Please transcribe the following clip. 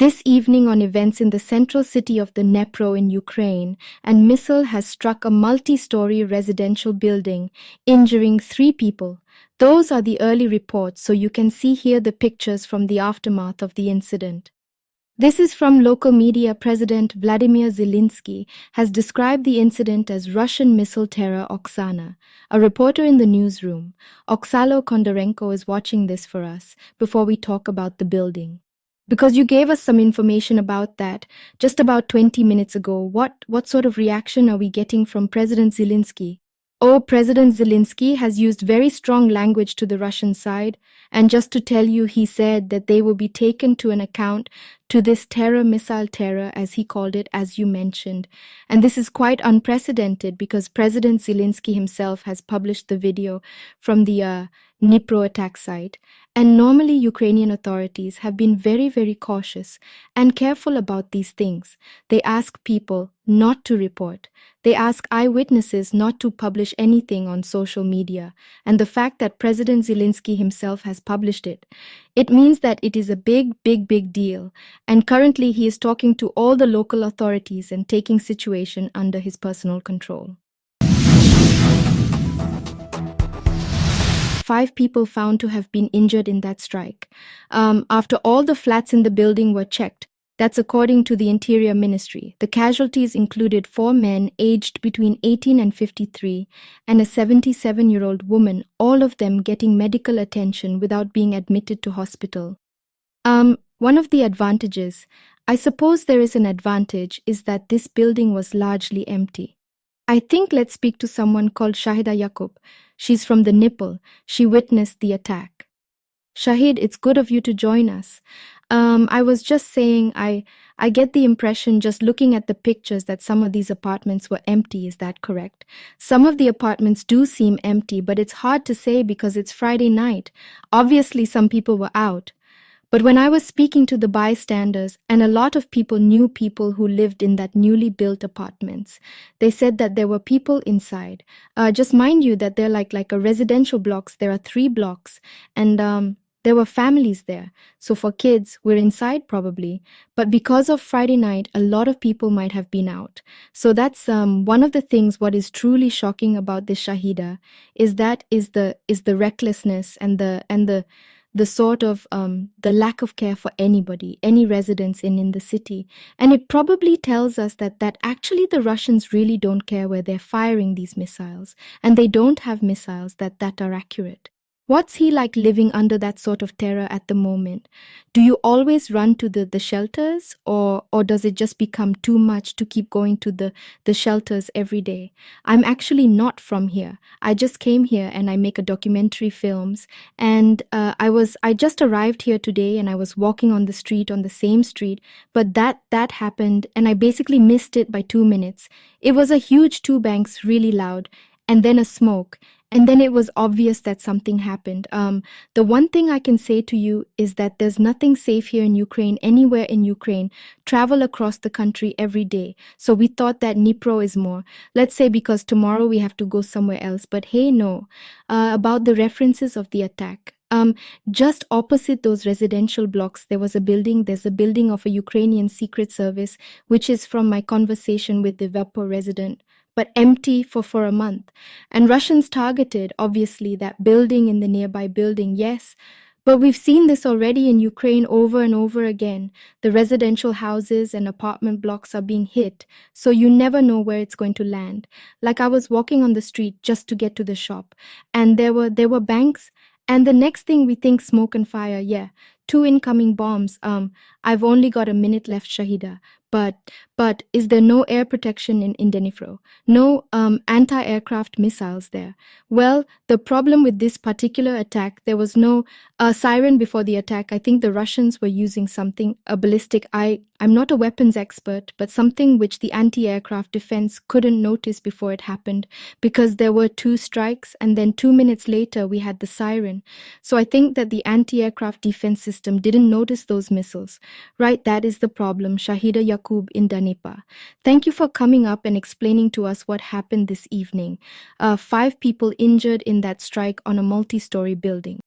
This evening on events in the central city of the Dnipro in Ukraine, and missile has struck a multi-story residential building, injuring 3 people. Those are the early reports, so you can see here the pictures from the aftermath of the incident. This is from local media. President Vladimir Zelensky has described the incident as Russian missile terror. Oksana, a reporter in the newsroom, Oksalo Kondarenko, is watching this for us before we talk about the building. Because you gave us some information about that just about 20 minutes ago. What sort of reaction are we getting from President Zelensky? Oh, President Zelensky has used very strong language to the Russian side, and just to tell you, he said that they will be taken to an account to this missile terror, as he called it, as you mentioned. And this is quite unprecedented because President Zelensky himself has published the video from the Dnipro attack site. And normally Ukrainian authorities have been very, very cautious and careful about these things. They ask people not to report. They ask eyewitnesses not to publish anything on social media. And the fact that President Zelensky himself has published it, it means that it is a big, big, big deal. And currently he is talking to all the local authorities and taking situation under his personal control. 5 people found to have been injured in that strike. After all the flats in the building were checked, that's according to the Interior Ministry. The casualties included 4 men aged between 18 and 53 and a 77-year-old woman, all of them getting medical attention without being admitted to hospital. One of the advantages, I suppose there is an advantage, is that this building was largely empty. I think let's speak to someone called Shahida Yakub. She's from the Dnipro. She witnessed the attack. Shahid, it's good of you to join us. I was just saying, I get the impression just looking at the pictures that some of these apartments were empty. Is that correct? Some of the apartments do seem empty, but it's hard to say because it's Friday night. Obviously, some people were out. But when I was speaking to the bystanders, and a lot of people knew people who lived in that newly built apartments, they said that there were people inside. Just mind you that they're like a residential blocks. There are 3 blocks, and there were families there. So for kids, we're inside probably. But because of Friday night, a lot of people might have been out. So that's one of the things. What is truly shocking about this Shahida is the recklessness and the sort of the lack of care for anybody, any residents in the city. And it probably tells us that actually the Russians really don't care where they're firing these missiles, and they don't have missiles that are accurate. What's he like living under that sort of terror at the moment? Do you always run to the shelters, or does it just become too much to keep going to the shelters every day? I'm actually not from here. I just came here and I make a documentary films, and I just arrived here today and I was walking on the same street, but that happened and I basically missed it by 2 minutes. It was a huge 2 bangs, really loud, and then a smoke. And then it was obvious that something happened. The one thing I can say to you is that there's nothing safe here in Ukraine, anywhere in Ukraine. Travel across the country every day. So we thought that Dnipro is more. Let's say because tomorrow we have to go somewhere else. But hey, no. About the references of the attack. Just opposite those residential blocks, there's a building of a Ukrainian secret service, which is from my conversation with the Dnipro resident, but empty for a month. And Russians targeted, obviously, that building in the nearby building, yes. But we've seen this already in Ukraine over and over again. The residential houses and apartment blocks are being hit, so you never know where it's going to land. Like I was walking on the street just to get to the shop, and there were banks, and the next thing we think smoke and fire, yeah. 2 incoming bombs. I've only got a minute left, Shahida. But is there no air protection in Dnipro? No anti-aircraft missiles there? Well, the problem with this particular attack, there was no siren before the attack. I think the Russians were using something, a ballistic. I'm not a weapons expert, but something which the anti-aircraft defense couldn't notice before it happened, because there were 2 strikes and then 2 minutes later we had the siren. So I think that the anti-aircraft defense system didn't notice those missiles. Right, that is the problem. Shahida Yakub in Dnipro. Thank you for coming up and explaining to us what happened this evening. 5 people injured in that strike on a multi-story building.